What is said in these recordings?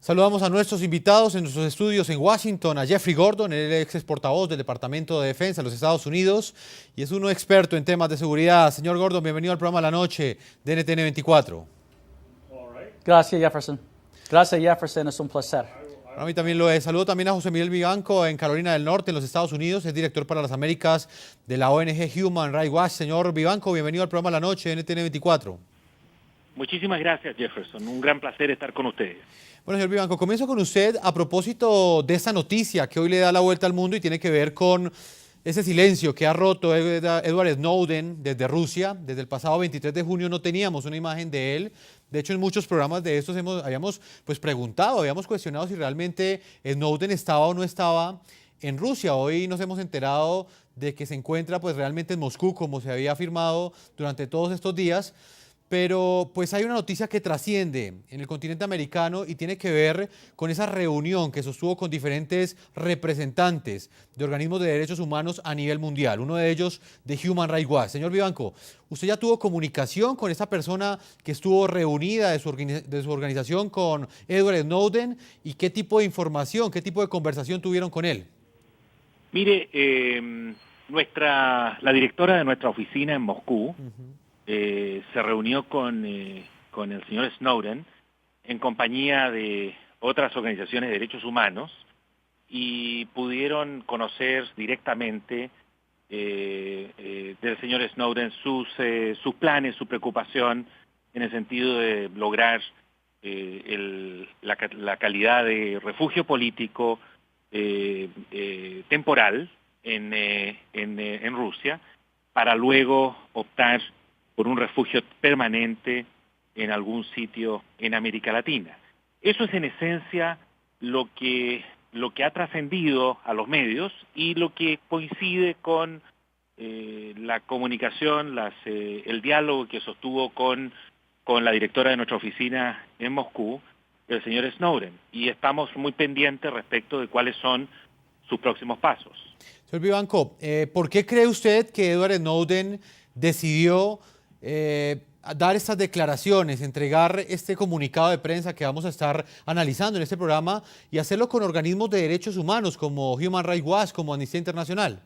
Saludamos a nuestros invitados en nuestros estudios en Washington, a Jeffrey Gordon, el ex portavoz del Departamento de Defensa de los Estados Unidos y es uno experto en temas de seguridad. Señor Gordon, bienvenido al programa La Noche de NTN 24. Gracias, Jefferson. Gracias, Jefferson. Es un placer. Para mí también lo es. Saludo también a José Miguel Vivanco en Carolina del Norte, en los Estados Unidos. Es director para las Américas de la ONG Human Rights Watch. Señor Vivanco, bienvenido al programa La Noche de NTN 24. Muchísimas gracias, Jefferson. Un gran placer estar con ustedes. Bueno, señor Vivanco, comienzo con usted a propósito de esta noticia que hoy le da la vuelta al mundo y tiene que ver con ese silencio que ha roto Edward Snowden desde Rusia. Desde el pasado 23 de junio no teníamos una imagen de él. De hecho, en muchos programas de estos habíamos preguntado, habíamos cuestionado si realmente Snowden estaba o no estaba en Rusia. Hoy nos hemos enterado de que se encuentra realmente en Moscú, como se había afirmado durante todos estos días. Pero hay una noticia que trasciende en el continente americano y tiene que ver con esa reunión que sostuvo con diferentes representantes de organismos de derechos humanos a nivel mundial, uno de ellos de Human Rights Watch. Señor Vivanco, ¿usted ya tuvo comunicación con esa persona que estuvo reunida de su organización con Edward Snowden? ¿Y qué tipo de información, qué tipo de conversación tuvieron con él? Mire, la directora de nuestra oficina en Moscú se reunió con el señor Snowden en compañía de otras organizaciones de derechos humanos y pudieron conocer directamente del señor Snowden sus planes, su preocupación en el sentido de lograr la calidad de refugio político temporal en Rusia para luego optar por un refugio permanente en algún sitio en América Latina. Eso es en esencia lo que ha trascendido a los medios y lo que coincide con la comunicación, el diálogo que sostuvo con la directora de nuestra oficina en Moscú, el señor Snowden. Y estamos muy pendientes respecto de cuáles son sus próximos pasos. Señor Vivanco, ¿por qué cree usted que Edward Snowden decidió dar estas declaraciones, entregar este comunicado de prensa que vamos a estar analizando en este programa y hacerlo con organismos de derechos humanos como Human Rights Watch, como Amnistía Internacional?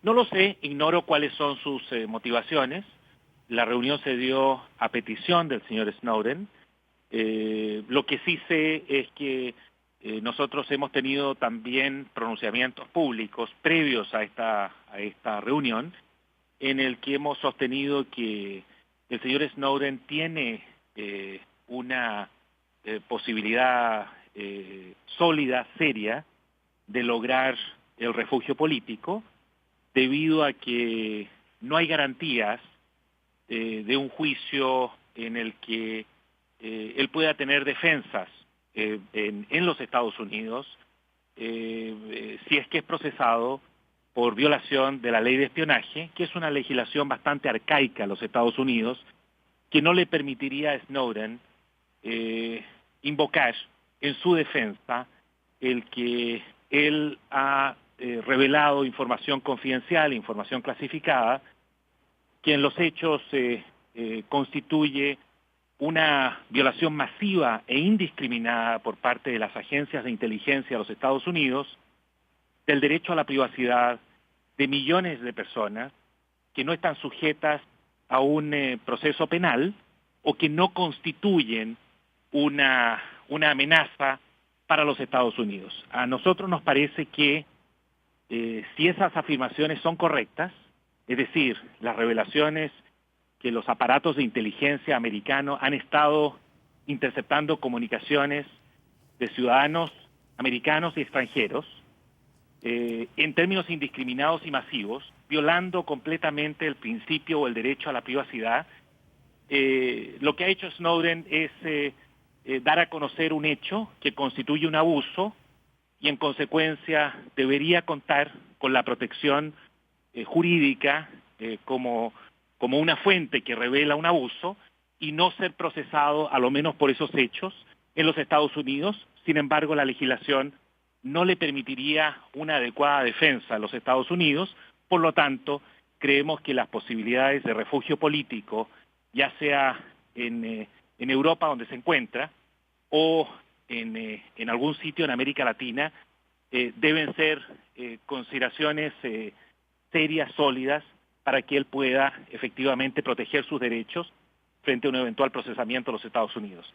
No lo sé, ignoro cuáles son sus motivaciones. La reunión se dio a petición del señor Snowden. Lo que sí sé es que nosotros hemos tenido también pronunciamientos públicos previos a esta reunión en el que hemos sostenido que el señor Snowden tiene una posibilidad sólida, seria, de lograr el refugio político debido a que no hay garantías de un juicio en el que él pueda tener defensas en los Estados Unidos si es que es procesado por violación de la ley de espionaje, que es una legislación bastante arcaica en los Estados Unidos, que no le permitiría a Snowden invocar en su defensa el que él ha revelado información confidencial, información clasificada, que en los hechos constituye una violación masiva e indiscriminada por parte de las agencias de inteligencia de los Estados Unidos del derecho a la privacidad de millones de personas que no están sujetas a un proceso penal o que no constituyen una amenaza para los Estados Unidos. A nosotros nos parece que si esas afirmaciones son correctas, es decir, las revelaciones que los aparatos de inteligencia americanos han estado interceptando comunicaciones de ciudadanos americanos y extranjeros, en términos indiscriminados y masivos, violando completamente el principio o el derecho a la privacidad, lo que ha hecho Snowden es dar a conocer un hecho que constituye un abuso y en consecuencia debería contar con la protección jurídica como una fuente que revela un abuso y no ser procesado a lo menos por esos hechos en los Estados Unidos. Sin embargo, la legislación no le permitiría una adecuada defensa a los Estados Unidos, por lo tanto, creemos que las posibilidades de refugio político, ya sea en Europa donde se encuentra, o en algún sitio en América Latina, deben ser consideraciones serias, sólidas, para que él pueda efectivamente proteger sus derechos frente a un eventual procesamiento de los Estados Unidos.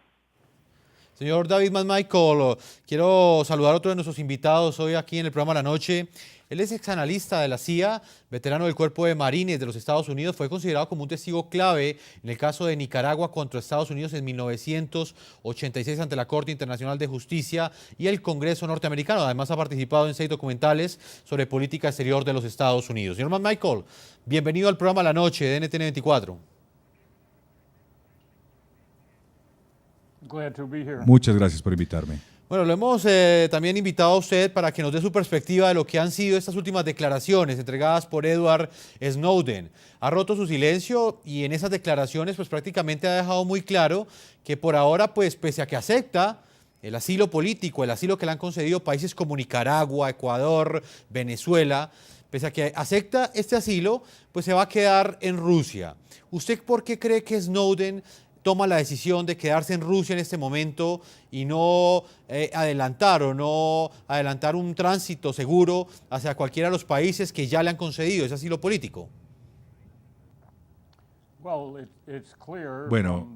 Señor David McMichael, quiero saludar a otro de nuestros invitados hoy aquí en el programa La Noche. Él es exanalista de la CIA, veterano del Cuerpo de Marines de los Estados Unidos. Fue considerado como un testigo clave en el caso de Nicaragua contra Estados Unidos en 1986 ante la Corte Internacional de Justicia y el Congreso norteamericano. Además ha participado en 6 documentales sobre política exterior de los Estados Unidos. Señor McMichael, bienvenido al programa La Noche de NTN 24. Muchas gracias por invitarme. Bueno, lo hemos también invitado a usted para que nos dé su perspectiva de lo que han sido estas últimas declaraciones entregadas por Edward Snowden. Ha roto su silencio y en esas declaraciones pues prácticamente ha dejado muy claro que por ahora, pues pese a que acepta el asilo político, el asilo que le han concedido países como Nicaragua, Ecuador, Venezuela, pese a que acepta este asilo, pues se va a quedar en Rusia. ¿Usted por qué cree que Snowden toma la decisión de quedarse en Rusia en este momento y no adelantar un tránsito seguro hacia cualquiera de los países que ya le han concedido ese asilo político? Bueno,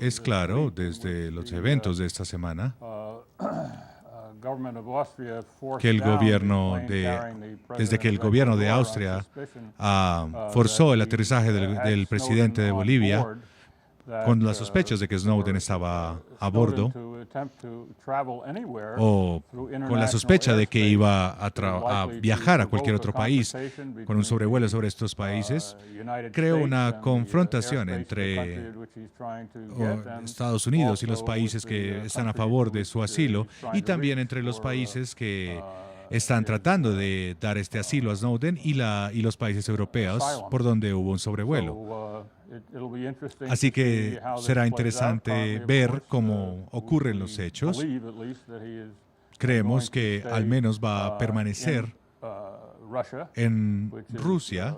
es claro desde los eventos de esta semana que desde que el gobierno de Austria forzó el aterrizaje del presidente de Bolivia, con las sospechas de que Snowden estaba a bordo o con la sospecha de que iba a viajar a cualquier otro país con un sobrevuelo sobre estos países, creó una confrontación entre Estados Unidos y los países que están a favor de su asilo y también entre los países que están tratando de dar este asilo a Snowden y los países europeos por donde hubo un sobrevuelo. Así que será interesante ver cómo ocurren los hechos. Creemos que al menos va a permanecer en Rusia,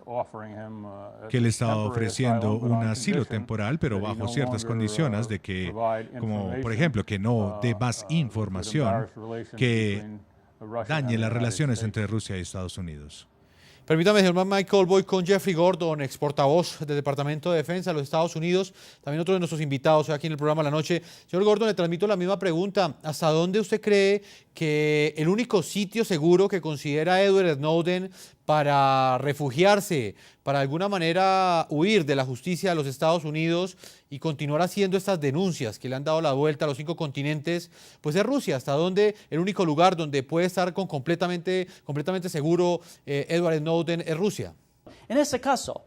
que le está ofreciendo un asilo temporal, pero bajo ciertas condiciones de que, como por ejemplo, que no dé más información que dañe las relaciones entre Rusia y Estados Unidos. Permítame, señor McMichael, voy con Jeffrey Gordon, ex portavoz del Departamento de Defensa de los Estados Unidos, también otro de nuestros invitados aquí en el programa La Noche. Señor Gordon, le transmito la misma pregunta. ¿Hasta dónde usted cree que el único sitio seguro que considera Edward Snowden para refugiarse, para de alguna manera huir de la justicia de los Estados Unidos y continuar haciendo estas denuncias que le han dado la vuelta a los 5 continentes, pues es Rusia? ¿Hasta dónde el único lugar donde puede estar completamente seguro Edward Snowden es Rusia? En este caso,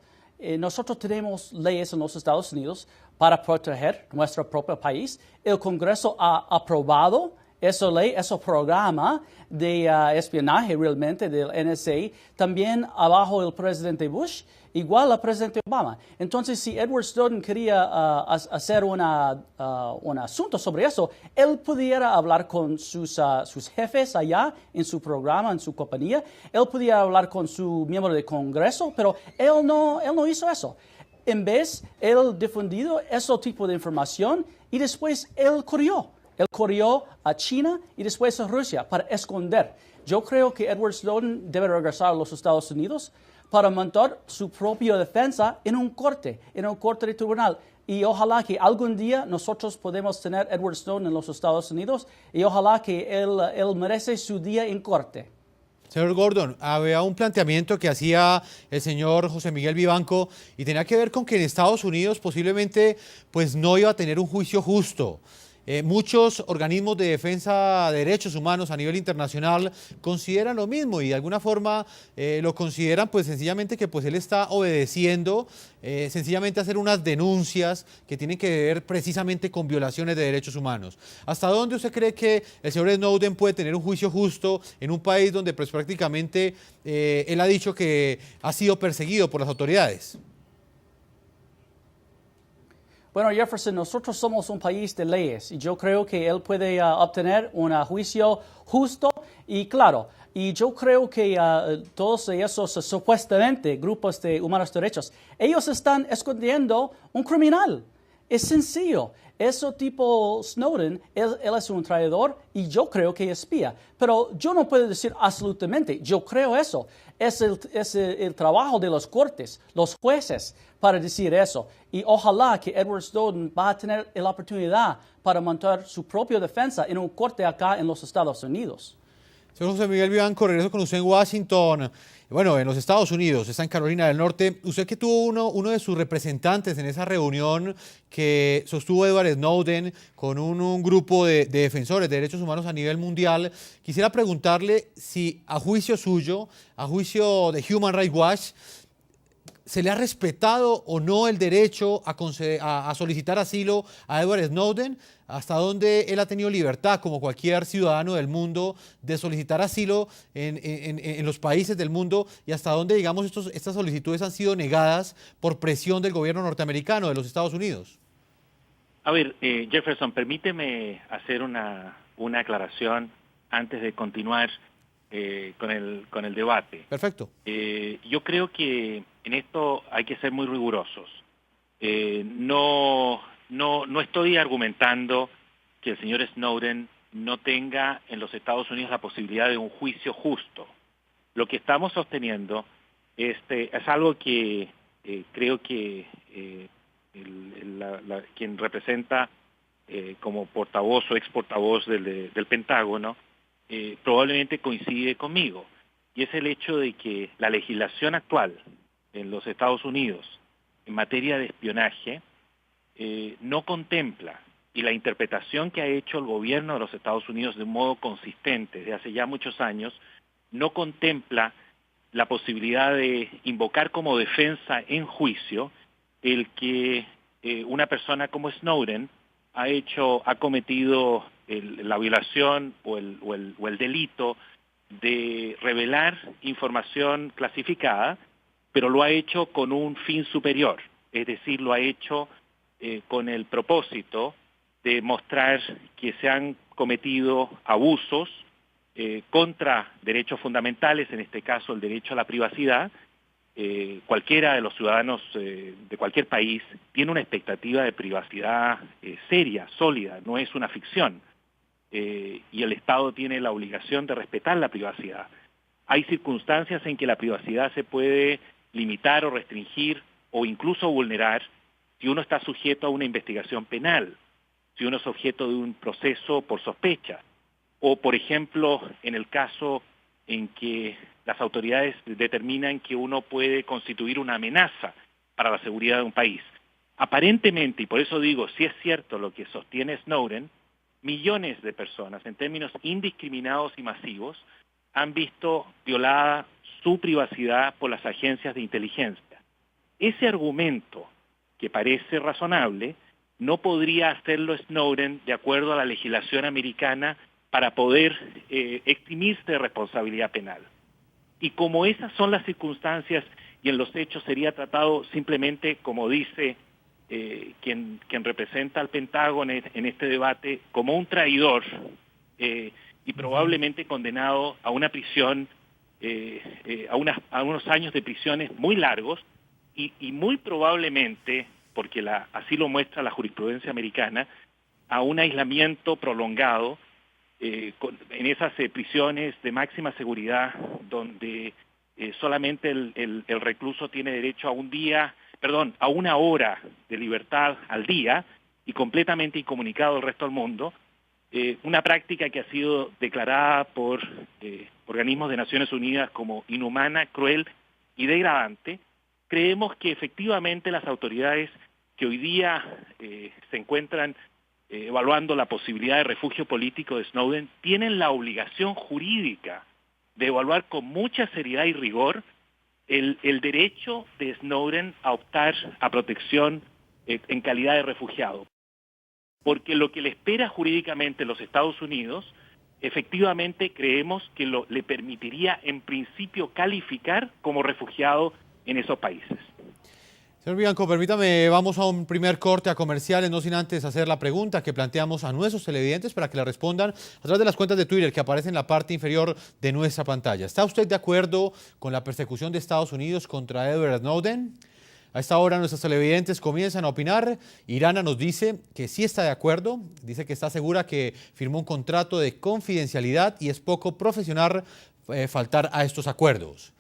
nosotros tenemos leyes en los Estados Unidos para proteger nuestro propio país. El Congreso ha aprobado esa ley, ese programa de espionaje realmente del NSA, también abajo el presidente Bush, igual al presidente Obama. Entonces, si Edward Snowden quería hacer un asunto sobre eso, él pudiera hablar con sus jefes allá en su programa, en su compañía. Él pudiera hablar con su miembro del Congreso, pero él no hizo eso. En vez, él difundió ese tipo de información y después él corrió. Él corrió a China y después a Rusia para esconder. Yo creo que Edward Snowden debe regresar a los Estados Unidos para montar su propia defensa en un corte de tribunal. Y ojalá que algún día nosotros podemos tener Edward Snowden en los Estados Unidos y ojalá que él merece su día en corte. Señor Gordon, había un planteamiento que hacía el señor José Miguel Vivanco y tenía que ver con que en Estados Unidos posiblemente pues no iba a tener un juicio justo. Muchos organismos de defensa de derechos humanos a nivel internacional consideran lo mismo y de alguna forma lo consideran pues sencillamente que pues él está obedeciendo sencillamente a hacer unas denuncias que tienen que ver precisamente con violaciones de derechos humanos. ¿Hasta dónde usted cree que el señor Snowden puede tener un juicio justo en un país donde pues prácticamente él ha dicho que ha sido perseguido por las autoridades? Bueno, Jefferson, nosotros somos un país de leyes y yo creo que él puede obtener un juicio justo y claro. Y yo creo que todos esos supuestamente grupos de humanos derechos, ellos están escondiendo un criminal. Es sencillo. Ese tipo Snowden, él es un traidor y yo creo que es espía. Pero yo no puedo decir absolutamente, yo creo eso. Es el trabajo de los cortes, los jueces, para decir eso. Y ojalá que Edward Snowden va a tener la oportunidad para montar su propia defensa en un corte acá en los Estados Unidos. Señor José Miguel Vivanco, regreso con usted en Washington. Bueno, en los Estados Unidos, está en Carolina del Norte. Usted que tuvo uno de sus representantes en esa reunión que sostuvo Edward Snowden con un grupo de defensores de derechos humanos a nivel mundial, quisiera preguntarle si a juicio suyo, a juicio de Human Rights Watch, ¿se le ha respetado o no el derecho a solicitar asilo a Edward Snowden? ¿Hasta dónde él ha tenido libertad, como cualquier ciudadano del mundo, de solicitar asilo en los países del mundo? ¿Y hasta dónde, digamos, estas solicitudes han sido negadas por presión del gobierno norteamericano, de los Estados Unidos? A ver, Jefferson, permíteme hacer una aclaración antes de continuar con el debate. Perfecto. Yo creo que en esto hay que ser muy rigurosos. No estoy argumentando que el señor Snowden no tenga en los Estados Unidos la posibilidad de un juicio justo. Lo que estamos sosteniendo es algo que creo que quien representa como portavoz o ex portavoz del Pentágono probablemente coincide conmigo, y es el hecho de que la legislación actual en los Estados Unidos en materia de espionaje no contempla, y la interpretación que ha hecho el gobierno de los Estados Unidos de un modo consistente desde hace ya muchos años, no contempla la posibilidad de invocar como defensa en juicio el que una persona como Snowden ha cometido la violación o el delito de revelar información clasificada, pero lo ha hecho con un fin superior, es decir, lo ha hecho con el propósito de mostrar que se han cometido abusos contra derechos fundamentales, en este caso el derecho a la privacidad. Cualquiera de los ciudadanos de cualquier país tiene una expectativa de privacidad seria, sólida, no es una ficción. Y el Estado tiene la obligación de respetar la privacidad. Hay circunstancias en que la privacidad se puede limitar o restringir o incluso vulnerar si uno está sujeto a una investigación penal, si uno es objeto de un proceso por sospecha, o por ejemplo en el caso en que las autoridades determinan que uno puede constituir una amenaza para la seguridad de un país. Aparentemente, y por eso digo, si es cierto lo que sostiene Snowden, millones de personas, en términos indiscriminados y masivos, han visto violada su privacidad por las agencias de inteligencia. Ese argumento, que parece razonable, no podría hacerlo Snowden de acuerdo a la legislación americana para poder eximirse de responsabilidad penal. Y como esas son las circunstancias y en los hechos sería tratado simplemente, como dice quien representa al Pentágono en este debate, como un traidor y probablemente condenado a una prisión, a unos años de prisiones muy largos y muy probablemente, porque así lo muestra la jurisprudencia americana, a un aislamiento prolongado en esas prisiones de máxima seguridad donde solamente el recluso tiene derecho a una hora de libertad al día y completamente incomunicado al resto del mundo, una práctica que ha sido declarada por organismos de Naciones Unidas como inhumana, cruel y degradante. Creemos que efectivamente las autoridades que hoy día se encuentran evaluando la posibilidad de refugio político de Snowden, tienen la obligación jurídica de evaluar con mucha seriedad y rigor el derecho de Snowden a optar a protección en calidad de refugiado. Porque lo que le espera jurídicamente en los Estados Unidos, efectivamente creemos que le permitiría en principio calificar como refugiado en esos países. Señor Vivanco, permítame, vamos a un primer corte a comerciales, no sin antes hacer la pregunta que planteamos a nuestros televidentes para que la respondan a través de las cuentas de Twitter que aparecen en la parte inferior de nuestra pantalla. ¿Está usted de acuerdo con la persecución de Estados Unidos contra Edward Snowden? A esta hora nuestros televidentes comienzan a opinar. Irana nos dice que sí está de acuerdo, dice que está segura que firmó un contrato de confidencialidad y es poco profesional faltar a estos acuerdos.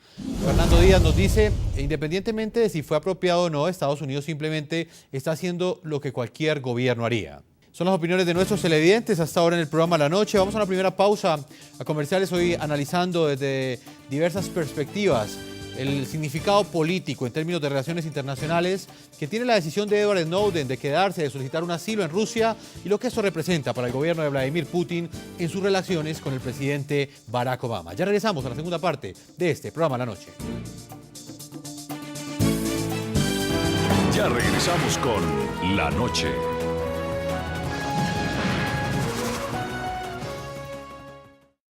Fernando Díaz nos dice, independientemente de si fue apropiado o no, Estados Unidos simplemente está haciendo lo que cualquier gobierno haría. Son las opiniones de nuestros televidentes hasta ahora en el programa La Noche. Vamos a una primera pausa a comerciales, hoy analizando desde diversas perspectivas el significado político en términos de relaciones internacionales que tiene la decisión de Edward Snowden de quedarse, de solicitar un asilo en Rusia y lo que eso representa para el gobierno de Vladimir Putin en sus relaciones con el presidente Barack Obama. Ya regresamos a la segunda parte de este programa La Noche. Ya regresamos con La Noche.